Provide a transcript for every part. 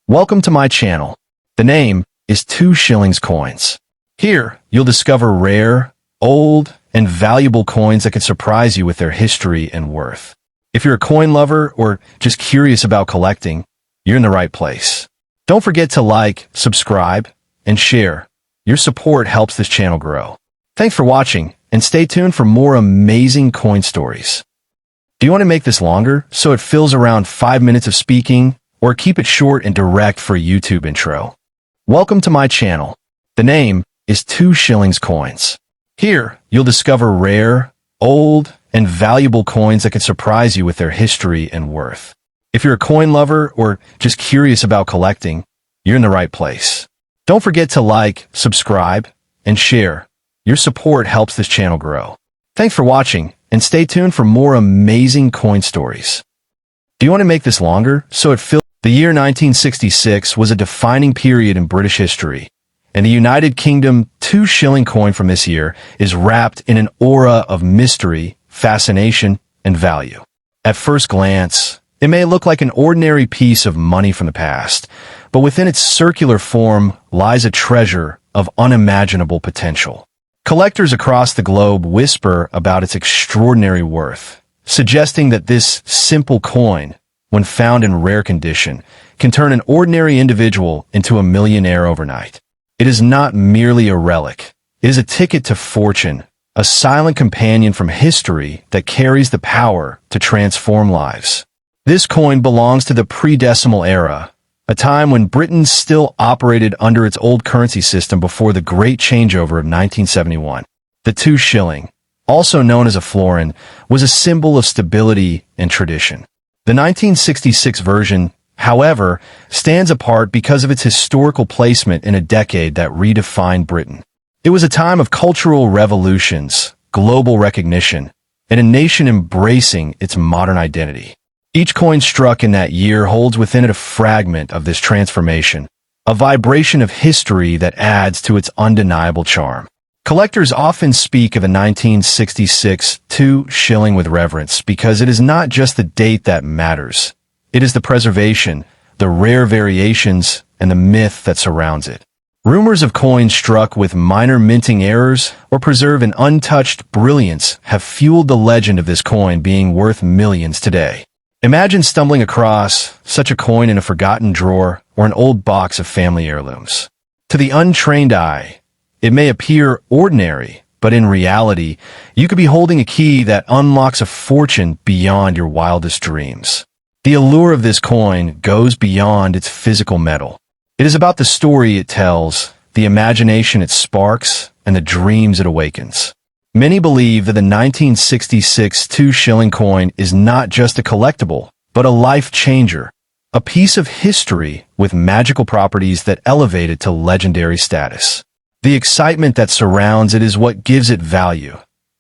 Welcome to my channel. The name is 2 Shillings Coins. Here, you'll discover rare, old, and valuable coins that can surprise you with their history and worth. If you're a coin lover or just curious about collecting, you're in the right place. Don't forget to like, subscribe, and share. Your support helps this channel grow. Thanks for watching, and stay tuned for more amazing coin stories. Do you want to make this longer so it fills around 5 minutes of speaking, or keep it short and direct for a YouTube intro? Welcome to my channel. The name is 2 Shillings Coins. Here, you'll discover rare, old, and valuable coins that can surprise you with their history and worth. If you're a coin lover or just curious about collecting, you're in the right place. Don't forget to like, subscribe, and share. Your support helps this channel grow. Thanks for watching, and stay tuned for more amazing coin stories. Do you want to make this longer so it fills? The year 1966 was a defining period in British history, and the United Kingdom 2 shilling coin from this year is wrapped in an aura of mystery, fascination, and value. At first glance, it may look like an ordinary piece of money from the past, but within its circular form lies a treasure of unimaginable potential. Collectors across the globe whisper about its extraordinary worth, suggesting that this simple coin, when found in rare condition, can turn an ordinary individual into a millionaire overnight. It is not merely a relic. It is a ticket to fortune, a silent companion from history that carries the power to transform lives. This coin belongs to the pre-decimal era, a time when Britain still operated under its old currency system before the great changeover of 1971. The 2 shilling, also known as a florin, was a symbol of stability and tradition. The 1966 version, however, stands apart because of its historical placement in a decade that redefined Britain. It was a time of cultural revolutions, global recognition, and a nation embracing its modern identity. Each coin struck in that year holds within it a fragment of this transformation, a vibration of history that adds to its undeniable charm. Collectors often speak of a 1966 2 shilling with reverence because it is not just the date that matters. It is the preservation, the rare variations, and the myth that surrounds it. Rumors of coins struck with minor minting errors or preserved in untouched brilliance have fueled the legend of this coin being worth millions today. Imagine stumbling across such a coin in a forgotten drawer or an old box of family heirlooms. To the untrained eye, it may appear ordinary, but in reality, you could be holding a key that unlocks a fortune beyond your wildest dreams. The allure of this coin goes beyond its physical metal. It is about the story it tells, the imagination it sparks, and the dreams it awakens. Many believe that the 1966 2 shilling coin is not just a collectible, but a life changer, a piece of history with magical properties that elevate it to legendary status. The excitement that surrounds it is what gives it value.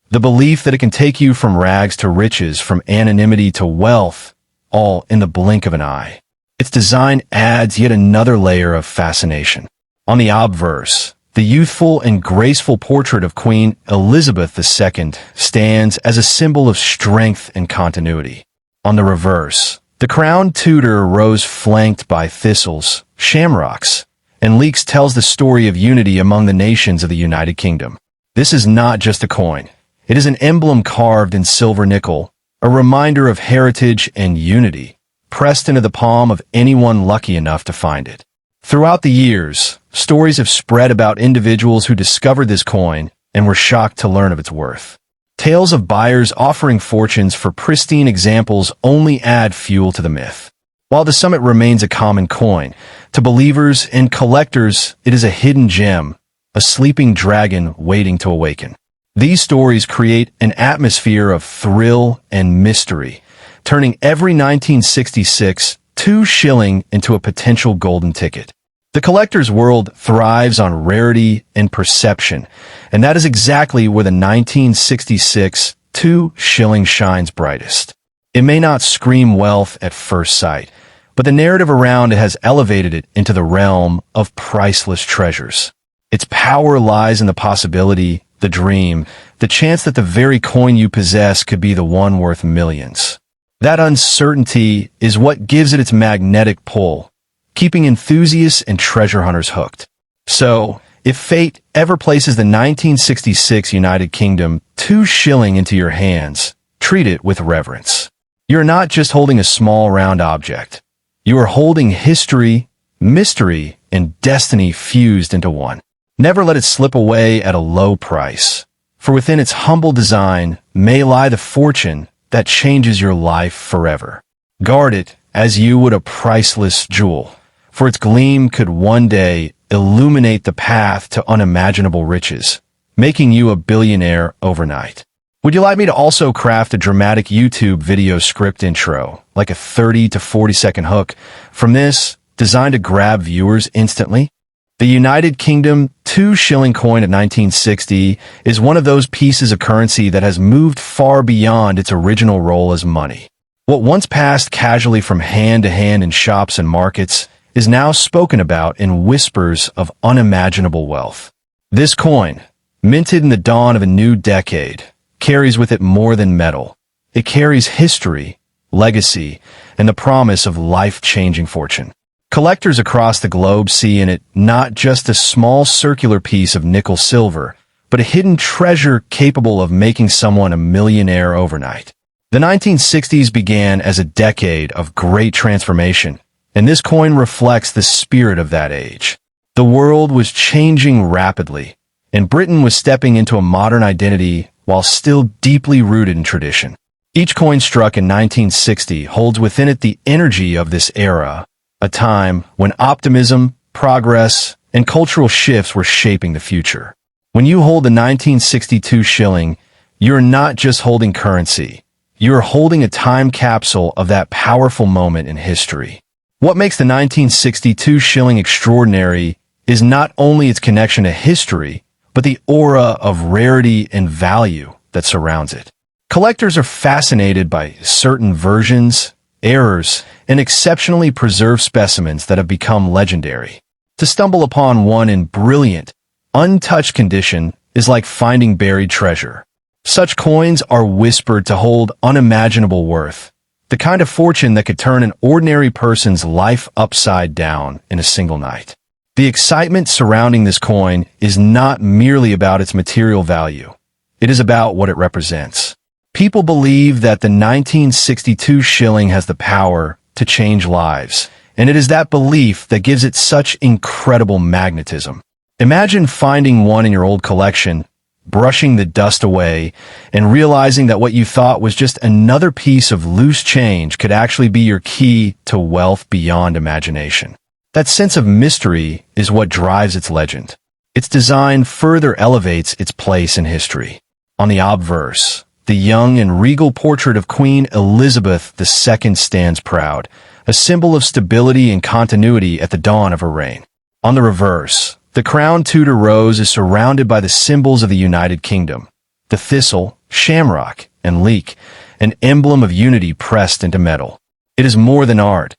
The belief that it can take you from rags to riches, from anonymity to wealth, all in the blink of an eye. Its design adds yet another layer of fascination. On the obverse, the youthful and graceful portrait of Queen Elizabeth II stands as a symbol of strength and continuity. On the reverse, the crowned Tudor rose flanked by thistles, shamrocks, and leeks tells the story of unity among the nations of the United Kingdom. This is not just a coin. It is an emblem carved in silver nickel, a reminder of heritage and unity, pressed into the palm of anyone lucky enough to find it. Throughout the years, stories have spread about individuals who discovered this coin and were shocked to learn of its worth. Tales of buyers offering fortunes for pristine examples only add fuel to the myth. While the summit remains a common coin, to believers and collectors, it is a hidden gem, a sleeping dragon waiting to awaken. These stories create an atmosphere of thrill and mystery, turning every 1966 2 shilling into a potential golden ticket. The collector's world thrives on rarity and perception, and that is exactly where the 1966 2 shilling shines brightest. It may not scream wealth at first sight, but the narrative around it has elevated it into the realm of priceless treasures. Its power lies in the possibility, the dream, the chance that the very coin you possess could be the one worth millions. That uncertainty is what gives it its magnetic pull, keeping enthusiasts and treasure hunters hooked. So, if fate ever places the 1966 United Kingdom 2 shilling into your hands, treat it with reverence. You're not just holding a small round object. You are holding history, mystery, and destiny fused into one. Never let it slip away at a low price, for within its humble design may lie the fortune that changes your life forever. Guard it as you would a priceless jewel, for its gleam could one day illuminate the path to unimaginable riches, making you a billionaire overnight. Would you like me to also craft a dramatic YouTube video script intro, like a 30 to 40-second hook from this, designed to grab viewers instantly? The United Kingdom 2 shilling coin of 1960 is one of those pieces of currency that has moved far beyond its original role as money. What once passed casually from hand to hand in shops and markets is now spoken about in whispers of unimaginable wealth. This coin, minted in the dawn of a new decade, carries with it more than metal. It carries history, legacy, and the promise of life-changing fortune. Collectors across the globe see in it not just a small circular piece of nickel silver, but a hidden treasure capable of making someone a millionaire overnight. The 1960s began as a decade of great transformation, and this coin reflects the spirit of that age. The world was changing rapidly, and Britain was stepping into a modern identity while still deeply rooted in tradition. Each coin struck in 1960 holds within it the energy of this era, a time when optimism, progress, and cultural shifts were shaping the future. When you hold the 1962 shilling, you're not just holding currency. You're holding a time capsule of that powerful moment in history. What makes the 1962 shilling extraordinary is not only its connection to history, but the aura of rarity and value that surrounds it. Collectors are fascinated by certain versions, errors, and exceptionally preserved specimens that have become legendary. To stumble upon one in brilliant, untouched condition is like finding buried treasure. Such coins are whispered to hold unimaginable worth, the kind of fortune that could turn an ordinary person's life upside down in a single night. The excitement surrounding this coin is not merely about its material value. It is about what it represents. People believe that the 1962 shilling has the power to change lives, and it is that belief that gives it such incredible magnetism. Imagine finding one in your old collection, brushing the dust away, and realizing that what you thought was just another piece of loose change could actually be your key to wealth beyond imagination. That sense of mystery is what drives its legend. Its design further elevates its place in history. On the obverse, the young and regal portrait of Queen Elizabeth II stands proud, a symbol of stability and continuity at the dawn of her reign. On the reverse, the crowned Tudor rose is surrounded by the symbols of the United Kingdom, the thistle, shamrock, and leek, an emblem of unity pressed into metal. It is more than art.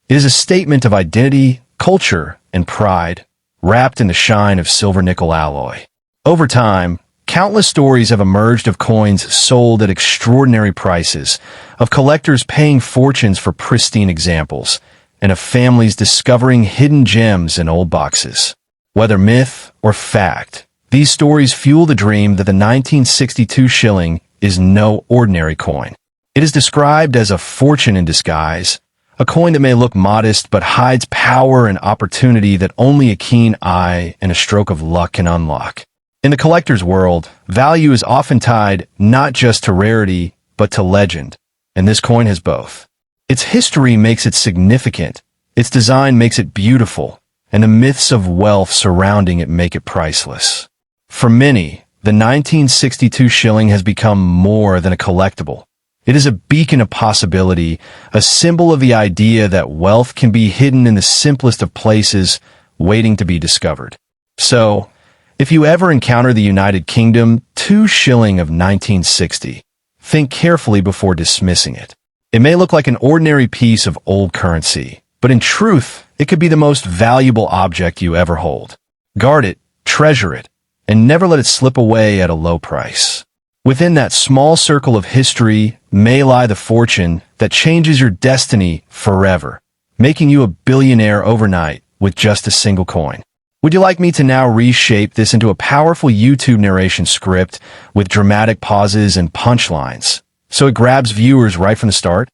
It is a statement of identity, culture, and pride, wrapped in the shine of silver-nickel alloy. Over time, countless stories have emerged of coins sold at extraordinary prices, of collectors paying fortunes for pristine examples, and of families discovering hidden gems in old boxes. Whether myth or fact, these stories fuel the dream that the 1962 shilling is no ordinary coin. It is described as a fortune in disguise, a coin that may look modest but hides power and opportunity that only a keen eye and a stroke of luck can unlock. In the collector's world, value is often tied not just to rarity, but to legend, and this coin has both. Its history makes it significant, its design makes it beautiful, and the myths of wealth surrounding it make it priceless. For many, the 1962 shilling has become more than a collectible. It is a beacon of possibility, a symbol of the idea that wealth can be hidden in the simplest of places, waiting to be discovered. So, if you ever encounter the United Kingdom 2 shilling of 1960, think carefully before dismissing it. It may look like an ordinary piece of old currency, but in truth, it could be the most valuable object you ever hold. Guard it, treasure it, and never let it slip away at a low price. Within that small circle of history may lie the fortune that changes your destiny forever, making you a billionaire overnight with just a single coin. Would you like me to now reshape this into a powerful YouTube narration script with dramatic pauses and punchlines, so it grabs viewers right from the start?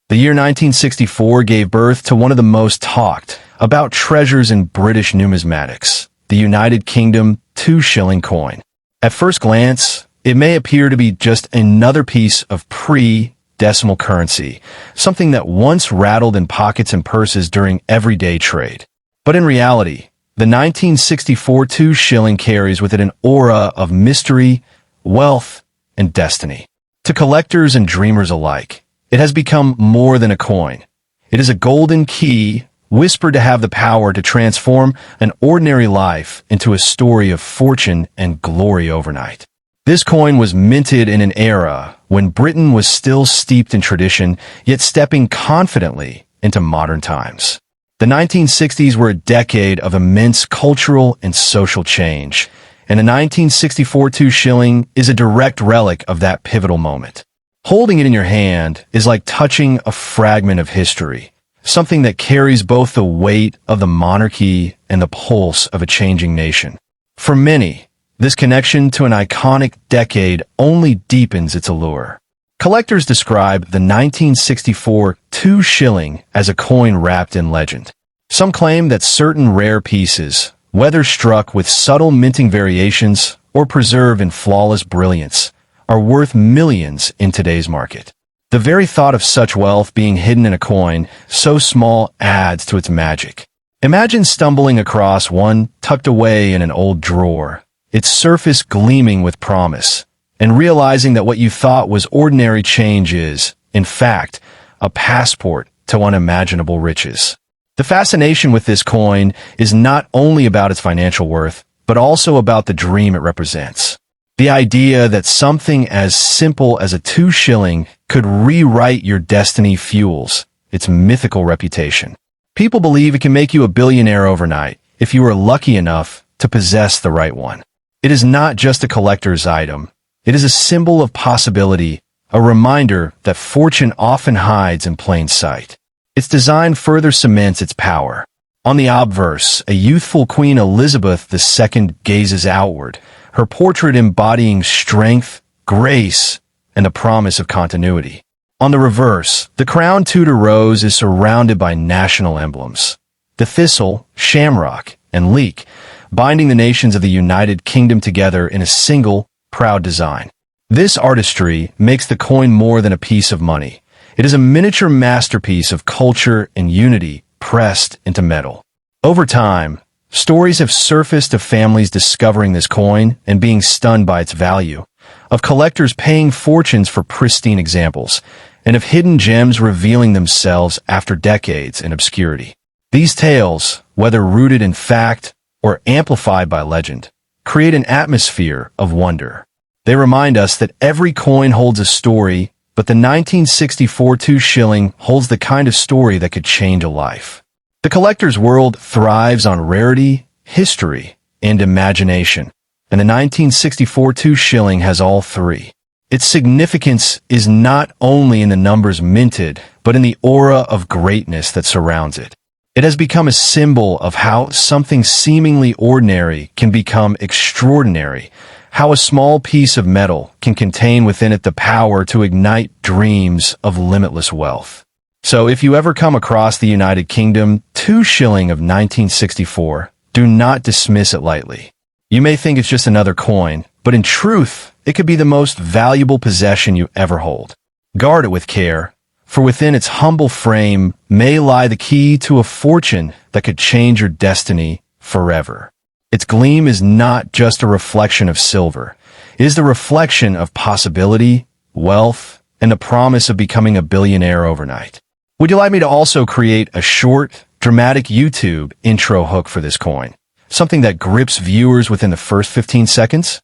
The year 1964 gave birth to one of the most talked about treasures in British numismatics, the United Kingdom 2-shilling coin. At first glance, it may appear to be just another piece of pre-decimal currency, something that once rattled in pockets and purses during everyday trade. But in reality, the 1964 2-shilling carries with it an aura of mystery, wealth, and destiny. To collectors and dreamers alike, it has become more than a coin. It is a golden key whispered to have the power to transform an ordinary life into a story of fortune and glory overnight. This coin was minted in an era when Britain was still steeped in tradition, yet stepping confidently into modern times. The 1960s were a decade of immense cultural and social change, and the 1964 2-shilling is a direct relic of that pivotal moment. Holding it in your hand is like touching a fragment of history, something that carries both the weight of the monarchy and the pulse of a changing nation. For many, this connection to an iconic decade only deepens its allure. Collectors describe the 1964 2-shilling as a coin wrapped in legend. Some claim that certain rare pieces, whether struck with subtle minting variations or preserved in flawless brilliance, are worth millions in today's market. The very thought of such wealth being hidden in a coin so small adds to its magic. Imagine stumbling across one tucked away in an old drawer, its surface gleaming with promise, and realizing that what you thought was ordinary change is, in fact, a passport to unimaginable riches. The fascination with this coin is not only about its financial worth, but also about the dream it represents. The idea that something as simple as a 2-shilling could rewrite your destiny fuels its mythical reputation. People believe it can make you a billionaire overnight if you are lucky enough to possess the right one. It is not just a collector's item. It is a symbol of possibility, a reminder that fortune often hides in plain sight. Its design further cements its power. On the obverse, a youthful Queen Elizabeth II gazes outward, her portrait embodying strength, grace, and the promise of continuity. On the reverse, the crowned Tudor rose is surrounded by national emblems. The thistle, shamrock, and leek, binding the nations of the United Kingdom together in a single, proud design. This artistry makes the coin more than a piece of money. It is a miniature masterpiece of culture and unity pressed into metal. Over time, stories have surfaced of families discovering this coin and being stunned by its value, of collectors paying fortunes for pristine examples, and of hidden gems revealing themselves after decades in obscurity. These tales, whether rooted in fact or amplified by legend, create an atmosphere of wonder. They remind us that every coin holds a story, but the 1964 2-shilling holds the kind of story that could change a life. The collector's world thrives on rarity, history, and imagination, and the 1964 2-shilling has all three. Its significance is not only in the numbers minted, but in the aura of greatness that surrounds it. It has become a symbol of how something seemingly ordinary can become extraordinary, how a small piece of metal can contain within it the power to ignite dreams of limitless wealth. So if you ever come across the United Kingdom 2-shilling of 1964, do not dismiss it lightly. You may think it's just another coin, but in truth, it could be the most valuable possession you ever hold. Guard it with care, for within its humble frame may lie the key to a fortune that could change your destiny forever. Its gleam is not just a reflection of silver. It is the reflection of possibility, wealth, and the promise of becoming a billionaire overnight. Would you like me to also create a short, dramatic YouTube intro hook for this coin? Something that grips viewers within the first 15 seconds?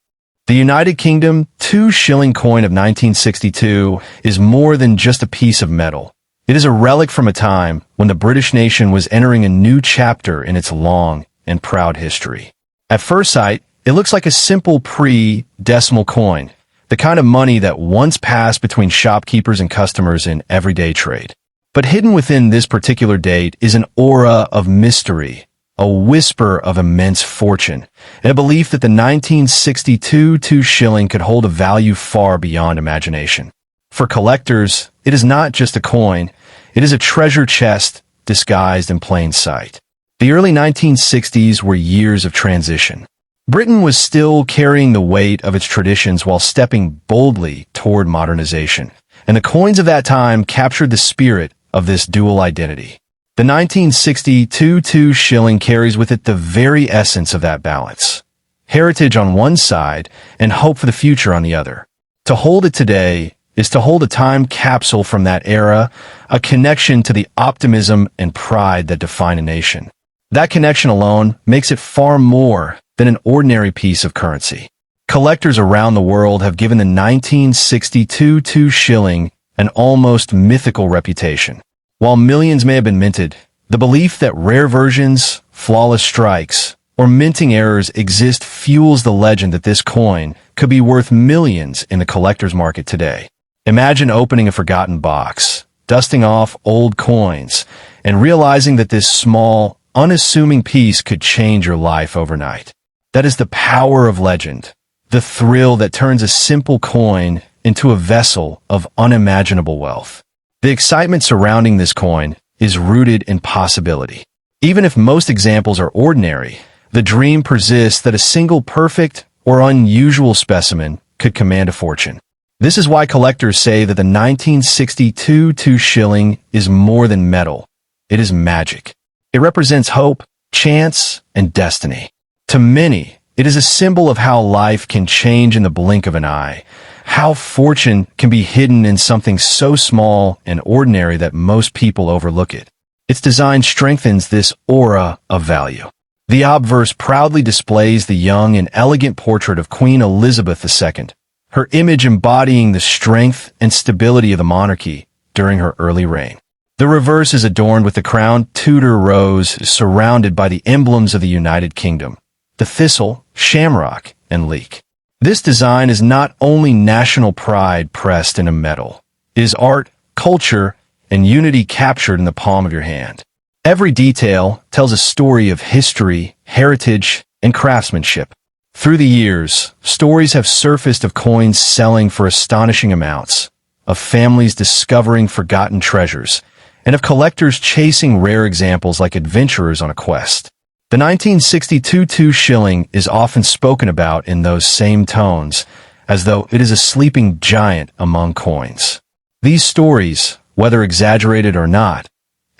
The United Kingdom 2-shilling coin of 1962 is more than just a piece of metal. It is a relic from a time when the British nation was entering a new chapter in its long and proud history. At first sight, it looks like a simple pre-decimal coin, the kind of money that once passed between shopkeepers and customers in everyday trade. But hidden within this particular date is an aura of mystery, a whisper of immense fortune, and a belief that the 1962 2 shilling could hold a value far beyond imagination. For collectors, it is not just a coin, it is a treasure chest disguised in plain sight. The early 1960s were years of transition. Britain was still carrying the weight of its traditions while stepping boldly toward modernization, and the coins of that time captured the spirit of this dual identity. The 1962 2 shilling carries with it the very essence of that balance. Heritage on one side and hope for the future on the other. To hold it today is to hold a time capsule from that era, a connection to the optimism and pride that define a nation. That connection alone makes it far more than an ordinary piece of currency. Collectors around the world have given the 1962 2 shilling an almost mythical reputation. While millions may have been minted, the belief that rare versions, flawless strikes, or minting errors exist fuels the legend that this coin could be worth millions in the collector's market today. Imagine opening a forgotten box, dusting off old coins, and realizing that this small, unassuming piece could change your life overnight. That is the power of legend, the thrill that turns a simple coin into a vessel of unimaginable wealth. The excitement surrounding this coin is rooted in possibility. Even if most examples are ordinary, the dream persists that a single perfect or unusual specimen could command a fortune. This is why collectors say that the 1962 2 shilling is more than metal. It is magic. It represents hope, chance, and destiny. To many, it is a symbol of how life can change in the blink of an eye, how fortune can be hidden in something so small and ordinary that most people overlook it. Its design strengthens this aura of value. The obverse proudly displays the young and elegant portrait of Queen Elizabeth II, her image embodying the strength and stability of the monarchy during her early reign. The reverse is adorned with the crowned Tudor rose surrounded by the emblems of the United Kingdom, the thistle, shamrock, and leek. This design is not only national pride pressed into metal. It is art, culture, and unity captured in the palm of your hand. Every detail tells a story of history, heritage, and craftsmanship. Through the years, stories have surfaced of coins selling for astonishing amounts, of families discovering forgotten treasures, and of collectors chasing rare examples like adventurers on a quest. The 1962 2 shilling is often spoken about in those same tones, as though it is a sleeping giant among coins. These stories, whether exaggerated or not,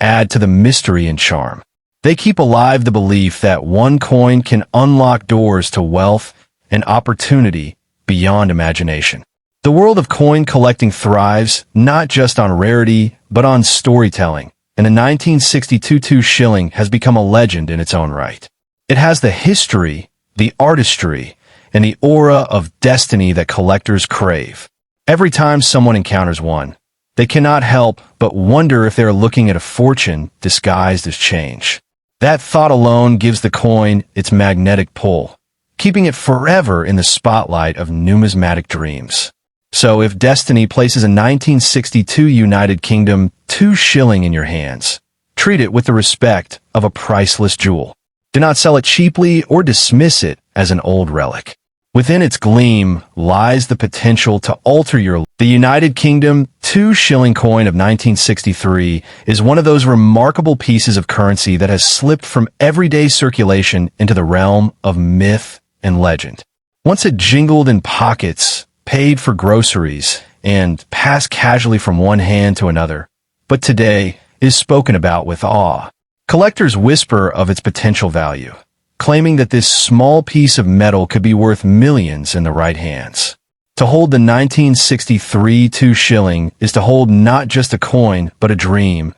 add to the mystery and charm. They keep alive the belief that one coin can unlock doors to wealth and opportunity beyond imagination. The world of coin collecting thrives not just on rarity, but on storytelling, and the 1962 2 shilling has become a legend in its own right. It has the history, the artistry, and the aura of destiny that collectors crave. Every time someone encounters one, they cannot help but wonder if they are looking at a fortune disguised as change. That thought alone gives the coin its magnetic pull, keeping it forever in the spotlight of numismatic dreams. So if destiny places a 1962 United Kingdom 2 shilling in your hands, treat it with the respect of a priceless jewel. Do not sell it cheaply or dismiss it as an old relic. Within its gleam lies the potential to alter your life. The United Kingdom 2 shilling coin of 1963 is one of those remarkable pieces of currency that has slipped from everyday circulation into the realm of myth and legend. Once it jingled in pockets, paid for groceries, and passed casually from one hand to another, but today is spoken about with awe. Collectors whisper of its potential value, claiming that this small piece of metal could be worth millions in the right hands. To hold the 1963 2 shilling is to hold not just a coin, but a dream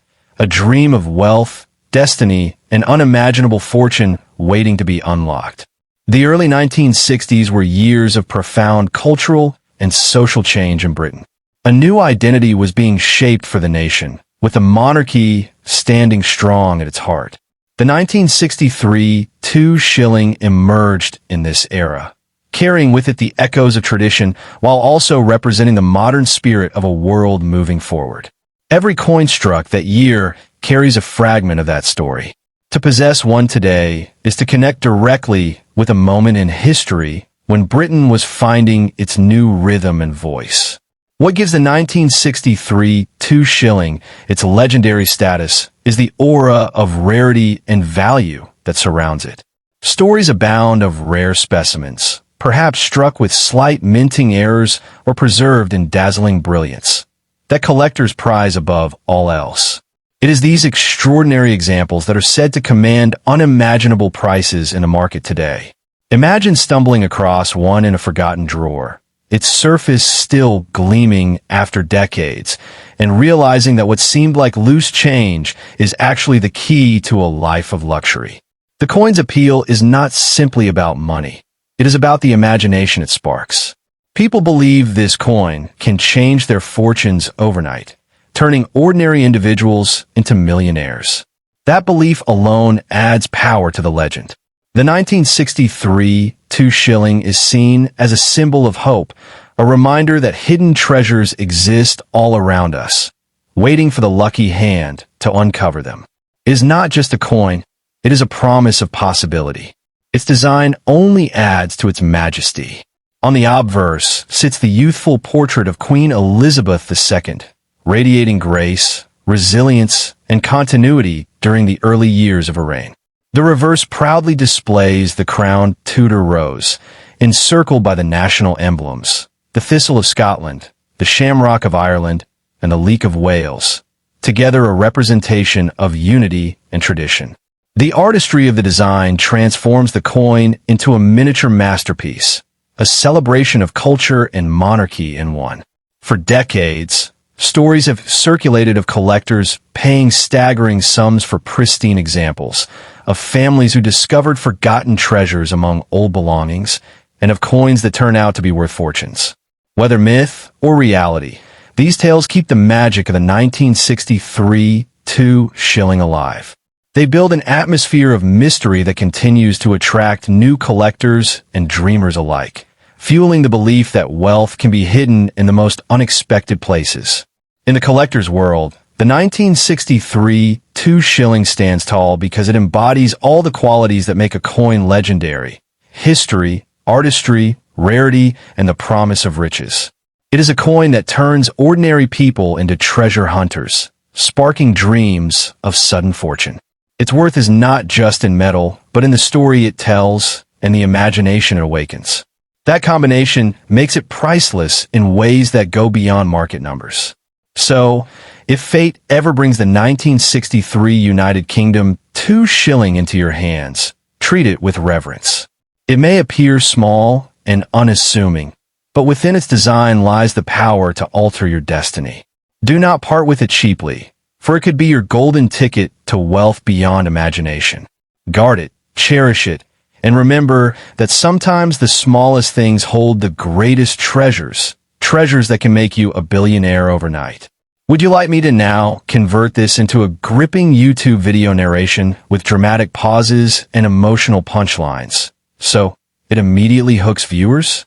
of wealth, destiny, and unimaginable fortune waiting to be unlocked. The early 1960s were years of profound cultural and social change in Britain. A new identity was being shaped for the nation, with the monarchy standing strong at its heart. The 1963 2 shilling emerged in this era, carrying with it the echoes of tradition while also representing the modern spirit of a world moving forward. Every coin struck that year carries a fragment of that story. To possess one today is to connect directly with a moment in history when Britain was finding its new rhythm and voice. What gives the 1963 2 shilling its legendary status is the aura of rarity and value that surrounds it. Stories abound of rare specimens, perhaps struck with slight minting errors or preserved in dazzling brilliance, that collectors prize above all else. It is these extraordinary examples that are said to command unimaginable prices in the market today. Imagine stumbling across one in a forgotten drawer, its surface still gleaming after decades, and realizing that what seemed like loose change is actually the key to a life of luxury. The coin's appeal is not simply about money. It is about the imagination it sparks. People believe this coin can change their fortunes overnight, turning ordinary individuals into millionaires. That belief alone adds power to the legend. The 1963 2 shilling is seen as a symbol of hope, a reminder that hidden treasures exist all around us, waiting for the lucky hand to uncover them. It is not just a coin, it is a promise of possibility. Its design only adds to its majesty. On the obverse sits the youthful portrait of Queen Elizabeth II, radiating grace, resilience, and continuity during the early years of her reign. The reverse proudly displays the crowned Tudor rose, encircled by the national emblems, the thistle of Scotland, the shamrock of Ireland, and the leek of Wales, together a representation of unity and tradition. The artistry of the design transforms the coin into a miniature masterpiece, a celebration of culture and monarchy in one. For decades, stories have circulated of collectors paying staggering sums for pristine examples, of families who discovered forgotten treasures among old belongings, and of coins that turn out to be worth fortunes. Whether myth or reality, these tales keep the magic of the 1963 2 shilling alive. They build an atmosphere of mystery that continues to attract new collectors and dreamers alike, fueling the belief that wealth can be hidden in the most unexpected places. In the collector's world, the 1963 2 shilling stands tall because it embodies all the qualities that make a coin legendary: history, artistry, rarity, and the promise of riches. It is a coin that turns ordinary people into treasure hunters, sparking dreams of sudden fortune. Its worth is not just in metal, but in the story it tells and the imagination it awakens. That combination makes it priceless in ways that go beyond market numbers. So, if fate ever brings the 1963 United Kingdom 2 shilling into your hands, treat it with reverence. It may appear small and unassuming, but within its design lies the power to alter your destiny. Do not part with it cheaply, for it could be your golden ticket to wealth beyond imagination. Guard it, cherish it, and remember that sometimes the smallest things hold the greatest treasures that can make you a billionaire overnight. Would you like me to now convert this into a gripping YouTube video narration with dramatic pauses and emotional punchlines, so it immediately hooks viewers?